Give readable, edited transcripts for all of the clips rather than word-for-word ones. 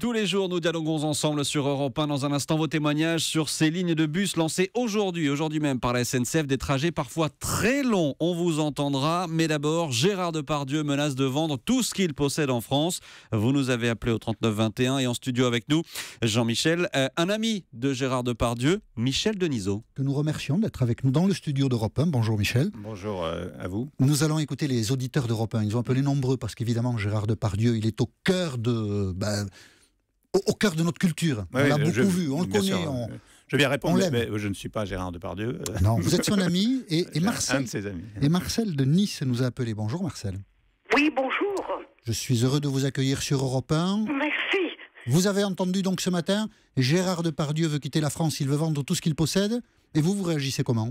Tous les jours, nous dialoguons ensemble sur Europe 1. Dans un instant, vos témoignages sur ces lignes de bus lancées aujourd'hui même par la SNCF. Des trajets parfois très longs. On vous entendra. Mais d'abord, Gérard Depardieu menace de vendre tout ce qu'il possède en France. Vous nous avez appelé au 3921 et en studio avec nous, Jean-Michel, un ami de Gérard Depardieu, Michel Denisot. Que nous remercions d'être avec nous dans le studio d'Europe 1. Bonjour Michel. Bonjour à vous. Nous allons écouter les auditeurs d'Europe 1. Ils ont appelé nombreux parce qu'évidemment, Gérard Depardieu, il est au cœur de notre culture. Oui, on l'a beaucoup vu, on le connaît. Sûr, je vais répondre, mais je ne suis pas Gérard Depardieu. Non, vous êtes son ami et Marcel. Un de ses amis. Et Marcel de Nice nous a appelé. Bonjour Marcel. Oui, bonjour. Je suis heureux de vous accueillir sur Europe 1. Merci. Vous avez entendu donc ce matin, Gérard Depardieu veut quitter la France, il veut vendre tout ce qu'il possède. Et vous réagissez comment ?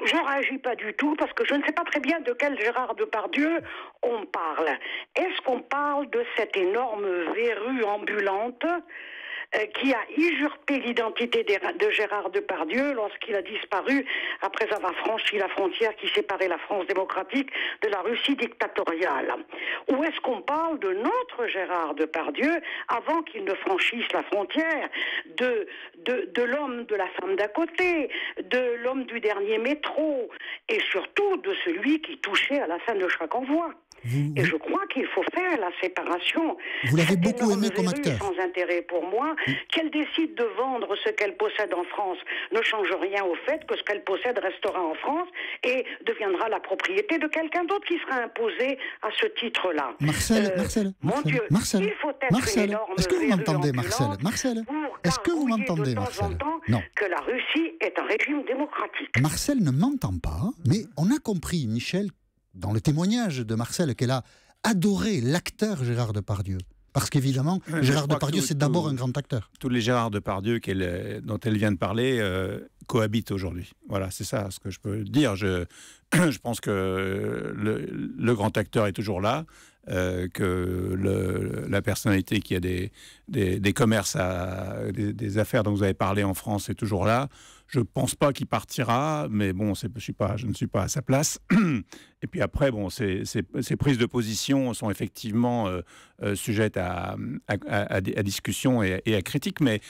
Je ne réagis pas du tout parce que je ne sais pas très bien de quel Gérard Depardieu on parle. Est-ce qu'on parle de cette énorme verrue ambulante qui a usurpé l'identité de Gérard Depardieu lorsqu'il a disparu après avoir franchi la frontière qui séparait la France démocratique de la Russie dictatoriale? Ou est-ce qu'on parle de notre Gérard Depardieu avant qu'il ne franchisse la frontière, de l'homme de la femme d'à côté, de l'homme du dernier métro, et surtout de celui qui touchait à la fin de chaque envoi? Et je crois qu'il faut faire la séparation. Vous l'avez beaucoup aimé comme acteur. Sans intérêt pour moi, qu'elle décide de vendre ce qu'elle possède en France ne change rien au fait que ce qu'elle possède restera en France et deviendra la propriété de quelqu'un d'autre qui sera imposé à ce titre-là. Marcel, mon Dieu, il faut être une énorme est-ce que vous m'entendez, Marcel, est-ce que vous m'entendez, Marcel? Non. Que la Russie est un régime démocratique. Marcel ne m'entend pas, mais on a compris, Michel, dans le témoignage de Marcel, qu'elle a adoré l'acteur Gérard Depardieu. Parce qu'évidemment, Gérard Depardieu, c'est d'abord un grand acteur. Tous les Gérard Depardieu dont elle vient de parler cohabitent aujourd'hui. Voilà, c'est ça ce que je peux dire. Je pense que le grand acteur est toujours là, que la personnalité qui a des commerces, des affaires dont vous avez parlé en France est toujours là. Je ne pense pas qu'il partira, mais bon, je ne suis pas à sa place. Et puis après, bon, ces prises de position sont effectivement sujettes à discussion et à critique, mais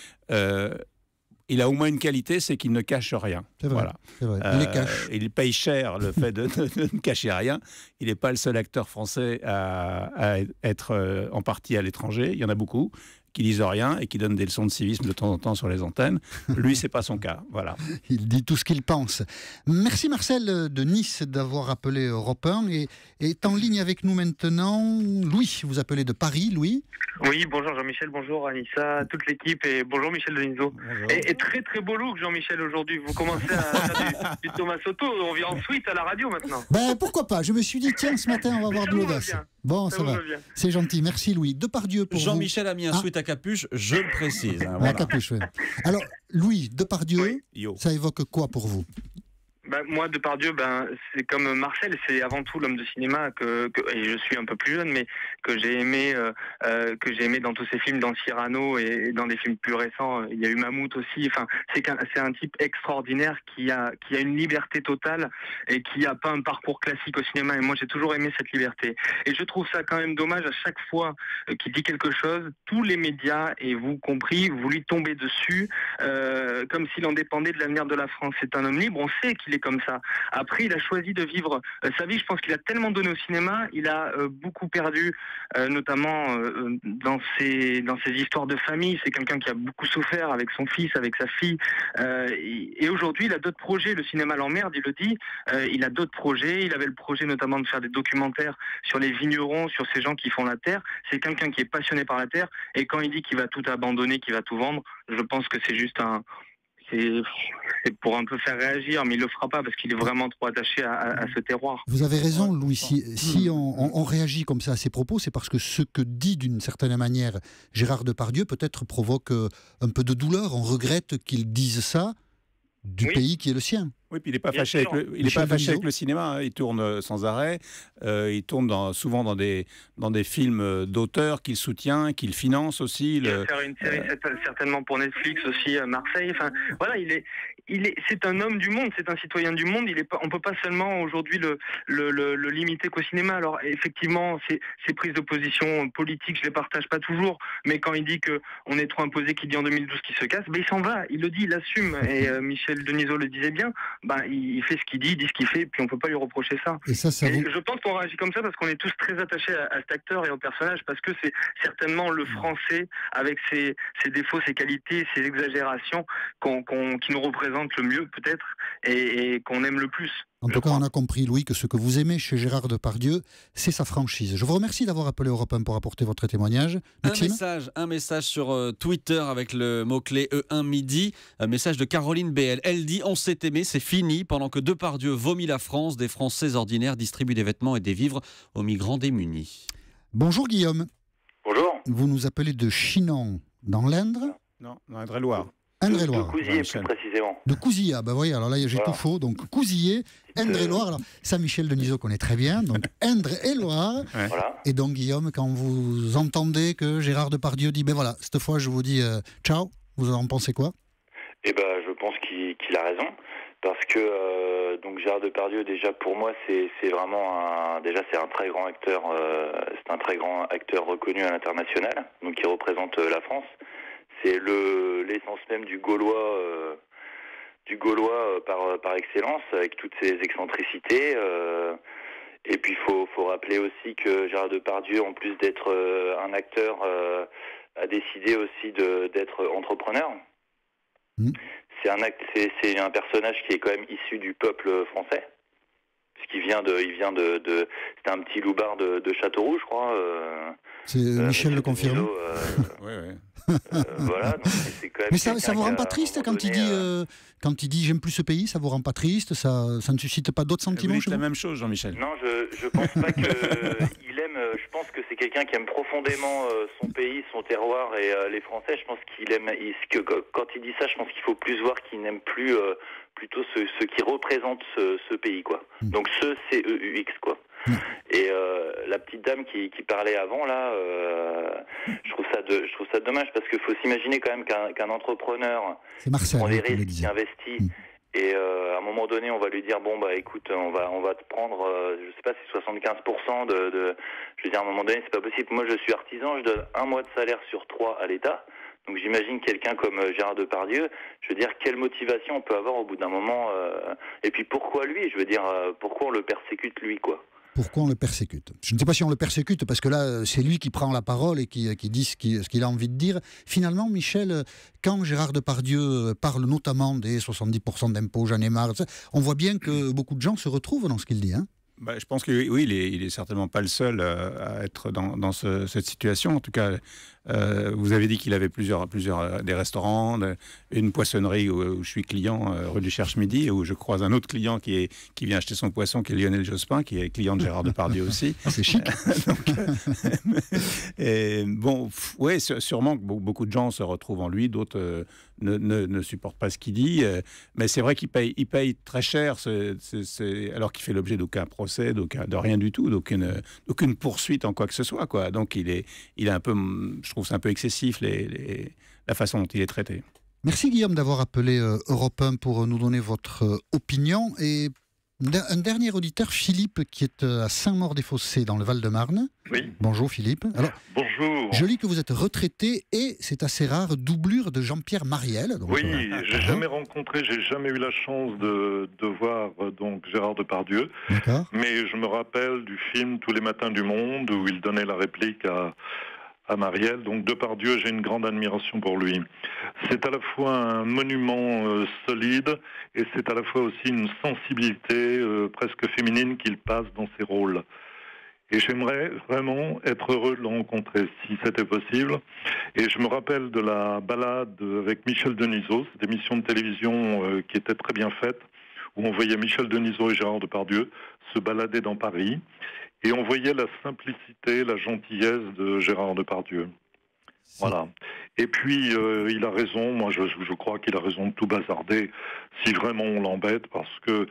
il a au moins une qualité, c'est qu'il ne cache rien. C'est vrai, voilà. C'est vrai. Il les cache. Il paye cher le fait de ne cacher rien. Il n'est pas le seul acteur français à être en partie à l'étranger. Il y en a beaucoup qui disent rien et qui donnent des leçons de civisme de temps en temps sur les antennes. Lui, c'est pas son cas. Voilà. Il dit tout ce qu'il pense. Merci Marcel de Nice d'avoir appelé Europe 1 et est en ligne avec nous maintenant. Louis, vous appelez de Paris, Louis. Oui, bonjour Jean-Michel, bonjour Anissa, toute l'équipe et bonjour Michel Denisot. Et très très beau look Jean-Michel aujourd'hui. Vous commencez à faire du Thomas Soto. On vient en suite à la radio maintenant. Ben pourquoi pas. Je me suis dit tiens ce matin on va avoir de l'audace. Bon, ça va. C'est gentil. Merci Louis. Depardieu pour Jean-Michel a mis un sweat à capuche, je le précise. Hein, voilà. À capuche, oui. Alors, Louis, Depardieu, ça évoque quoi pour vous ? Moi, Depardieu, c'est comme Marcel, c'est avant tout l'homme de cinéma et je suis un peu plus jeune, mais que j'ai aimé dans tous ses films, dans Cyrano et dans des films plus récents. Il y a eu Mammouth aussi. Enfin, c'est un type extraordinaire qui a une liberté totale et qui a pas un parcours classique au cinéma. Et moi, j'ai toujours aimé cette liberté. Et je trouve ça quand même dommage à chaque fois qu'il dit quelque chose, tous les médias et vous compris, vous lui tombez dessus comme s'il en dépendait de l'avenir de la France. C'est un homme libre. On sait qu'il est comme ça. Après, il a choisi de vivre sa vie. Je pense qu'il a tellement donné au cinéma, il a beaucoup perdu, notamment dans ses histoires de famille. C'est quelqu'un qui a beaucoup souffert avec son fils, avec sa fille. Et aujourd'hui, il a d'autres projets. Le cinéma l'emmerde, il le dit. Il a d'autres projets. Il avait le projet notamment de faire des documentaires sur les vignerons, sur ces gens qui font la terre. C'est quelqu'un qui est passionné par la terre. Et quand il dit qu'il va tout abandonner, qu'il va tout vendre, je pense que c'est juste c'est pour un peu faire réagir, mais il le fera pas parce qu'il est vraiment trop attaché à ce terroir. Vous avez raison, Louis. Si on réagit comme ça à ses propos, c'est parce que ce que dit d'une certaine manière Gérard Depardieu peut-être provoque un peu de douleur. On regrette qu'il dise ça du pays qui est le sien. Oui, puis il n'est pas fâché avec le cinéma. Hein. Il tourne sans arrêt. Il tourne souvent dans des films d'auteurs qu'il soutient, qu'il finance aussi. Il va faire une série certainement pour Netflix aussi, Marseille. Enfin, voilà, c'est un homme du monde, c'est un citoyen du monde. On peut pas seulement aujourd'hui le limiter qu'au cinéma. Alors effectivement, ces prises de position politiques, je les partage pas toujours, mais quand il dit que on est trop imposé, qu'il dit en 2012 qu'il se casse, ben il s'en va, il le dit, il assume. Et Michel Denisot le disait bien, il fait ce qu'il dit ce qu'il fait, puis on peut pas lui reprocher ça. Et ça je pense qu'on réagit comme ça parce qu'on est tous très attachés à cet acteur et au personnage, parce que c'est certainement le français avec ses défauts, ses qualités, ses exagérations qui nous représente le mieux peut-être et qu'on aime le plus. En tout cas, on a compris, Louis, que ce que vous aimez chez Gérard Depardieu, c'est sa franchise. Je vous remercie d'avoir appelé Europe 1 pour apporter votre témoignage. Maxime ? Un message sur Twitter avec le mot-clé E1 midi. Un message de Caroline BL. Elle dit « On s'est aimé, c'est fini » pendant que Depardieu vomit la France, des Français ordinaires distribuent des vêtements et des vivres aux migrants démunis. Bonjour Guillaume. Bonjour. Vous nous appelez de Chinon, dans l'Indre ? Non, dans Indre-et-Loire. Indre-et-Loire. De Cousier, plus précisément. De Cousier, bah voyez, alors là j'ai tout faux, donc Cousier, Indre-et-Loire, alors ça Michel Denisot connaît très bien, donc Indre-et-Loire, Voilà. et donc Guillaume, quand vous entendez que Gérard Depardieu dit, ben voilà, cette fois je vous dis ciao, vous en pensez quoi ? Eh ben, je pense qu'il a raison, parce que donc Gérard Depardieu, déjà pour moi, c'est vraiment c'est un très grand acteur, c'est un très grand acteur reconnu à l'international, donc qui représente la France. C'est l'essence même du Gaulois par excellence, avec toutes ses excentricités. Et puis il faut rappeler aussi que Gérard Depardieu, en plus d'être un acteur, a décidé aussi d'être entrepreneur. C'est un personnage qui est quand même issu du peuple français. Parce qu'il vient c'était un petit loupard de Châteauroux, je crois. C'est Michel le confirme. Oui. Voilà, donc c'est quand même. Mais ça vous rend pas triste quand il dit j'aime plus ce pays, ça vous rend pas triste, ça ne suscite pas d'autres sentiments Vous chez dites vous ? la même chose, Jean-Michel. Non, je pense pas qu'il aime. Je pense que c'est quelqu'un qui aime profondément son pays, son terroir et les Français. Je pense qu'il aime. Quand il dit ça, je pense qu'il faut plus voir qu'il n'aime plus plutôt ce qui représente ce pays, quoi. Donc ce CEUX, quoi. Et la petite dame qui parlait avant là, je trouve ça dommage parce qu'il faut s'imaginer quand même qu'un entrepreneur prend des risques, qui investit, et à un moment donné on va lui dire bon bah écoute on va te prendre je sais pas si 75% de je veux dire à un moment donné c'est pas possible. Moi je suis artisan, je donne 1 mois de salaire sur 3 à l'État. Donc j'imagine quelqu'un comme Gérard Depardieu, je veux dire, quelle motivation on peut avoir au bout d'un moment et puis pourquoi lui, je veux dire, pourquoi on le persécute lui, quoi. Pourquoi on le persécute ? Je ne sais pas si on le persécute, parce que là, c'est lui qui prend la parole et qui dit ce qu'il a envie de dire. Finalement, Michel, quand Gérard Depardieu parle notamment des 70% d'impôts, j'en ai marre, on voit bien que beaucoup de gens se retrouvent dans ce qu'il dit, hein ? Je pense que oui, il est certainement pas le seul à être dans cette situation. En tout cas, vous avez dit qu'il avait plusieurs des restaurants, une poissonnerie où je suis client, rue du Cherche-Midi, où je croise un autre client qui vient acheter son poisson, qui est Lionel Jospin, qui est client de Gérard Depardieu aussi. C'est chic. Et bon, ouais, sûrement que beaucoup de gens se retrouvent en lui, d'autres ne supportent pas ce qu'il dit. Mais c'est vrai qu'il paye très cher, alors qu'il fait l'objet d'aucun procès, de rien du tout, d'aucune poursuite en quoi que ce soit, quoi. Donc il est un peu, je trouve c'est un peu excessif la façon dont il est traité. Merci Guillaume d'avoir appelé Europe 1 pour nous donner votre opinion. Et un dernier auditeur, Philippe, qui est à Saint-Maur-des-Fossés dans le Val-de-Marne. Oui. Bonjour Philippe. Alors, bonjour. Je lis que vous êtes retraité et c'est assez rare, doublure de Jean-Pierre Mariel. Donc, oui, j'ai jamais eu la chance de voir donc Gérard Depardieu. D'accord. Mais je me rappelle du film Tous les matins du monde où il donnait la réplique à Marielle. Donc Depardieu, j'ai une grande admiration pour lui. C'est à la fois un monument solide et c'est à la fois aussi une sensibilité presque féminine qu'il passe dans ses rôles. Et j'aimerais vraiment être heureux de le rencontrer, si c'était possible. Et je me rappelle de la balade avec Michel Denisot, cette émission de télévision qui était très bien faite, où on voyait Michel Denisot et Gérard Depardieu se balader dans Paris. Et on voyait la simplicité, la gentillesse de Gérard Depardieu. Voilà. Et puis, il a raison, moi je crois qu'il a raison de tout bazarder, si vraiment on l'embête, parce que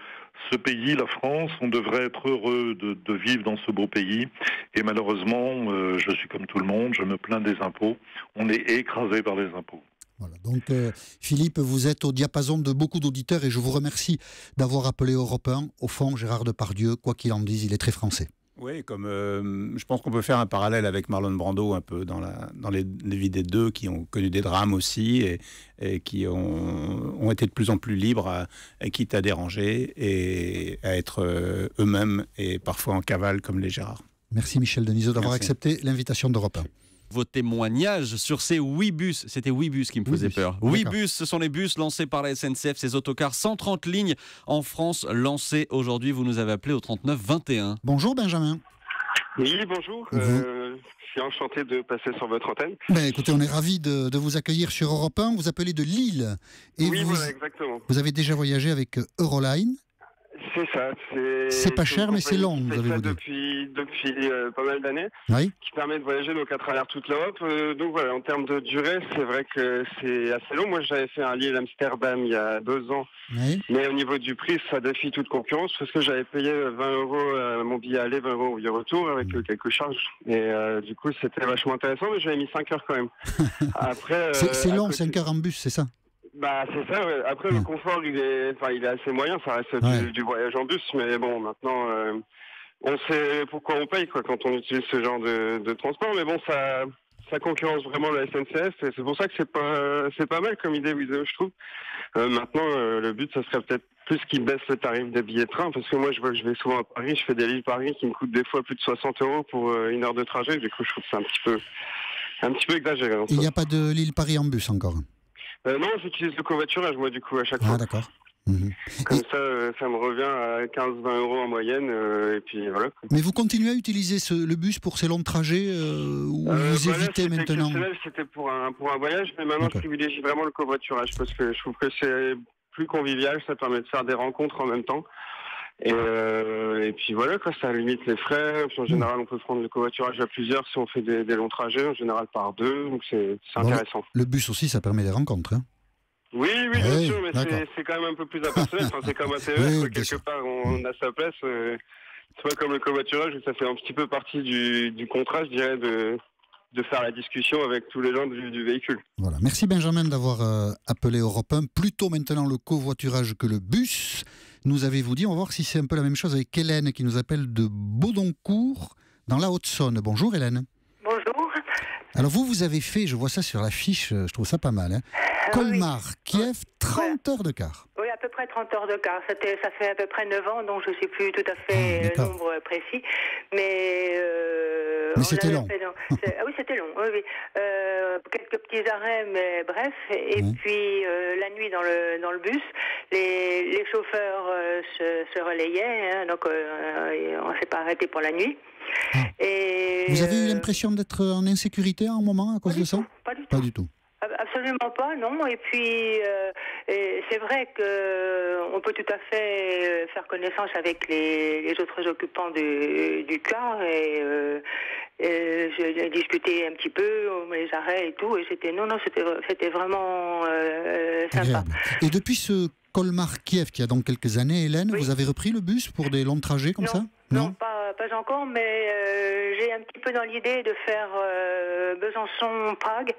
ce pays, la France, on devrait être heureux de vivre dans ce beau pays. Et malheureusement, je suis comme tout le monde, je me plains des impôts. On est écrasé par les impôts. Voilà. Donc, Philippe, vous êtes au diapason de beaucoup d'auditeurs et je vous remercie d'avoir appelé Europe 1. Au fond, Gérard Depardieu, quoi qu'il en dise, il est très français. Oui, comme je pense qu'on peut faire un parallèle avec Marlon Brando un peu dans les vies des deux qui ont connu des drames aussi et qui ont été de plus en plus libres, quitte à déranger et à être eux-mêmes et parfois en cavale comme les Gérard. Merci Michel Denisot d'avoir Merci. accepté l'invitation d'Europe 1. Vos témoignages sur ces Ouibus. C'était Ouibus qui me faisait peur. D'accord. Ouibus, ce sont les bus lancés par la SNCF, ces autocars 130 lignes en France lancés aujourd'hui. Vous nous avez appelé au 39 21. Bonjour Benjamin. Oui, bonjour. Je suis enchanté de passer sur votre antenne. Écoutez, on est ravis de vous accueillir sur Europe 1. Vous appelez de Lille. Et Oui, vous, voilà, exactement. vous avez déjà voyagé avec Euroline. C'est ça. C'est pas cher, une mais c'est long, compagnie vous qui fait avez ça dit. depuis pas mal d'années, Oui. qui permet de voyager donc à travers toute l'Europe. Donc voilà, en termes de durée, c'est vrai que c'est assez long. Moi, j'avais fait un Lille-Amsterdam il y a 2 ans, Oui. mais au niveau du prix, ça défie toute concurrence parce que j'avais payé 20 € mon billet aller, 20 € mon billet retour avec quelques charges. Et du coup, c'était vachement intéressant, mais j'avais mis 5 heures quand même. Après, C'est long, à côté- 5 heures en bus, c'est ça? Bah c'est ça, ouais. Après le confort il est assez moyen, ça reste du voyage en bus, mais bon maintenant on sait pourquoi on paye quoi quand on utilise ce genre de transport, mais bon ça concurrence vraiment la SNCF et c'est pour ça que c'est pas mal comme idée Wizo, je trouve. Maintenant le but ça serait peut-être plus qu'ils baissent le tarif des billets de train parce que moi je vois que je vais souvent à Paris, je fais des Lille-Paris qui me coûtent des fois plus de 60 € pour 1 heure de trajet, du coup je trouve que c'est un petit peu exagéré. Il n'y a pas de Lille-Paris en bus encore? Non, j'utilise le covoiturage, moi, du coup, à chaque fois. Ah, d'accord. Mhm. Comme ça, ça me revient à 15-20 € en moyenne, et puis voilà. Mais vous continuez à utiliser le bus pour ces longs trajets ou vous Là, évitez c'était maintenant? exceptionnel, c'était pour un voyage, mais maintenant, je privilégie vraiment le covoiturage, parce que je trouve que c'est plus convivial, ça permet de faire des rencontres en même temps. Et puis voilà, quoi, ça limite les frais. Puis en général, on peut prendre le covoiturage à plusieurs si on fait des longs trajets, en général par 2, donc c'est intéressant. Le bus aussi, ça permet des rencontres. Hein. Oui, bien Oui, sûr, mais d'accord. c'est quand même un peu plus impersonnel. Enfin, c'est comme un TER, Oui, quoi. bien Quelque sûr. part, on a sa place. C'est pas comme le covoiturage où ça fait un petit peu partie du contrat, je dirais, de faire la discussion avec tous les gens du véhicule. Voilà. Merci Benjamin d'avoir appelé Europe 1. Plutôt maintenant le covoiturage que le bus. Nous avez-vous dit, on va voir si c'est un peu la même chose avec Hélène qui nous appelle de Baudoncourt dans la Haute-Saône. Bonjour Hélène. Bonjour. Alors vous avez fait, je vois ça sur l'affiche, je trouve ça pas mal. Hein. Colmar, Kiev, 30 heures de car. Oui, à peu près 30 heures de car. Ça fait à peu près 9 ans, donc je ne sais plus tout à fait le d'accord. nombre précis. Mais c'était long. Ah oui, c'était long. Oui. Quelques petits arrêts, mais bref. Et puis la nuit dans le bus, les chauffeurs se relayaient, hein, donc on ne s'est pas arrêté pour la nuit. Et, vous avez eu l'impression d'être en insécurité à un moment à cause de ça? Pas du tout. Absolument pas, non. Et puis, c'est vrai qu'on peut tout à fait faire connaissance avec les autres occupants du car et j'ai discuté un petit peu, les arrêts et tout, et c'était vraiment sympa. Agréable. Et depuis ce Colmar-Kiev, qui a donc quelques années, Hélène, vous avez repris le bus pour des longs trajets comme ça? Non, pas encore, mais j'ai un petit peu dans l'idée de faire Besançon-Prague,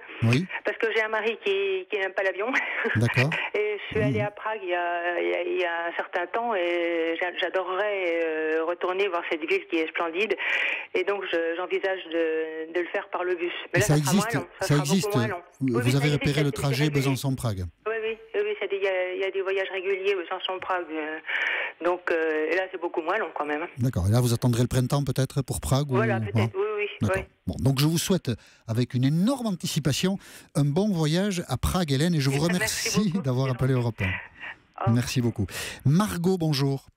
parce que j'ai un mari qui n'aime pas l'avion. D'accord. Et je suis allée à Prague il y a un certain temps, et j'adorerais retourner voir cette ville qui est splendide, et donc j'envisage de le faire par le bus. Mais là, ça existe, sera moins long. Ça existe. Moins long. Vous avez repéré le trajet Besançon-Prague? Oui, il y a des voyages réguliers Besançon-Prague. Donc et là, c'est beaucoup moins long quand même. D'accord. Et là, vous attendrez le printemps peut-être pour Prague? Voilà, peut-être, oui. Bon, donc je vous souhaite, avec une énorme anticipation, un bon voyage à Prague, Hélène, et je vous remercie d'avoir appelé Europe 1. Merci beaucoup. Margot, bonjour.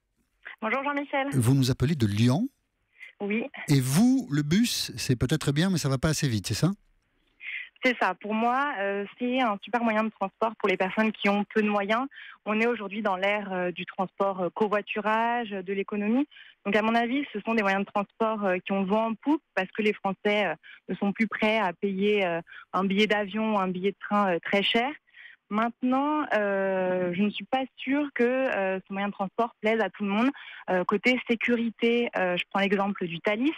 Bonjour Jean-Michel. Vous nous appelez de Lyon? Oui. Et vous, le bus, c'est peut-être bien, mais ça ne va pas assez vite, c'est ça? C'est ça. Pour moi, c'est un super moyen de transport pour les personnes qui ont peu de moyens. On est aujourd'hui dans l'ère du transport covoiturage, de l'économie. Donc, à mon avis, ce sont des moyens de transport qui ont le vent en poupe parce que les Français ne sont plus prêts à payer un billet d'avion ou un billet de train très cher. Maintenant, je ne suis pas sûre que ce moyen de transport plaise à tout le monde. Côté sécurité, je prends l'exemple du Thalys,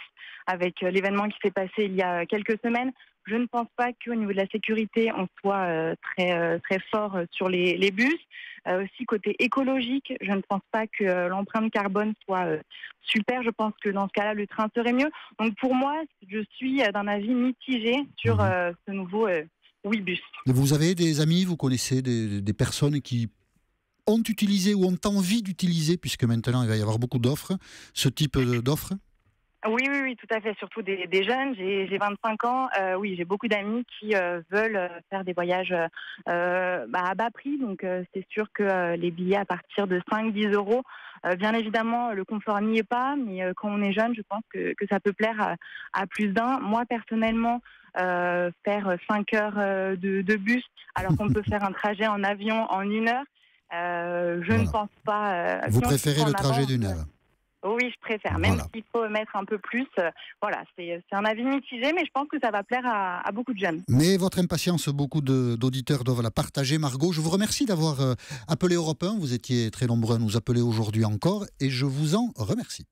avec l'événement qui s'est passé il y a quelques semaines. Je ne pense pas qu'au niveau de la sécurité, on soit très fort sur les bus. Aussi, côté écologique, je ne pense pas que l'empreinte carbone soit super. Je pense que dans ce cas-là, le train serait mieux. Donc pour moi, je suis d'un avis mitigé sur ce nouveau Ouibus. Vous avez des amis, vous connaissez des personnes qui ont utilisé ou ont envie d'utiliser, puisque maintenant il va y avoir beaucoup d'offres, ce type d'offres? Oui, tout à fait. Surtout des jeunes. J'ai 25 ans. Oui, j'ai beaucoup d'amis qui veulent faire des voyages à bas prix. Donc, c'est sûr que les billets à partir de 5-10 euros, bien évidemment, le confort n'y est pas. Mais quand on est jeune, je pense que ça peut plaire à plus d'un. Moi, personnellement, faire 5 heures de bus, alors qu'on peut faire un trajet en avion en 1 heure, je ne pense pas. Vous préférez le trajet d'1 heure? Oui, je préfère, même s'il faut mettre un peu plus. Voilà, c'est un avis mitigé, mais je pense que ça va plaire à beaucoup de jeunes. Mais votre impatience, beaucoup d'auditeurs doivent la partager. Margot, je vous remercie d'avoir appelé Europe 1. Vous étiez très nombreux à nous appeler aujourd'hui encore, et je vous en remercie.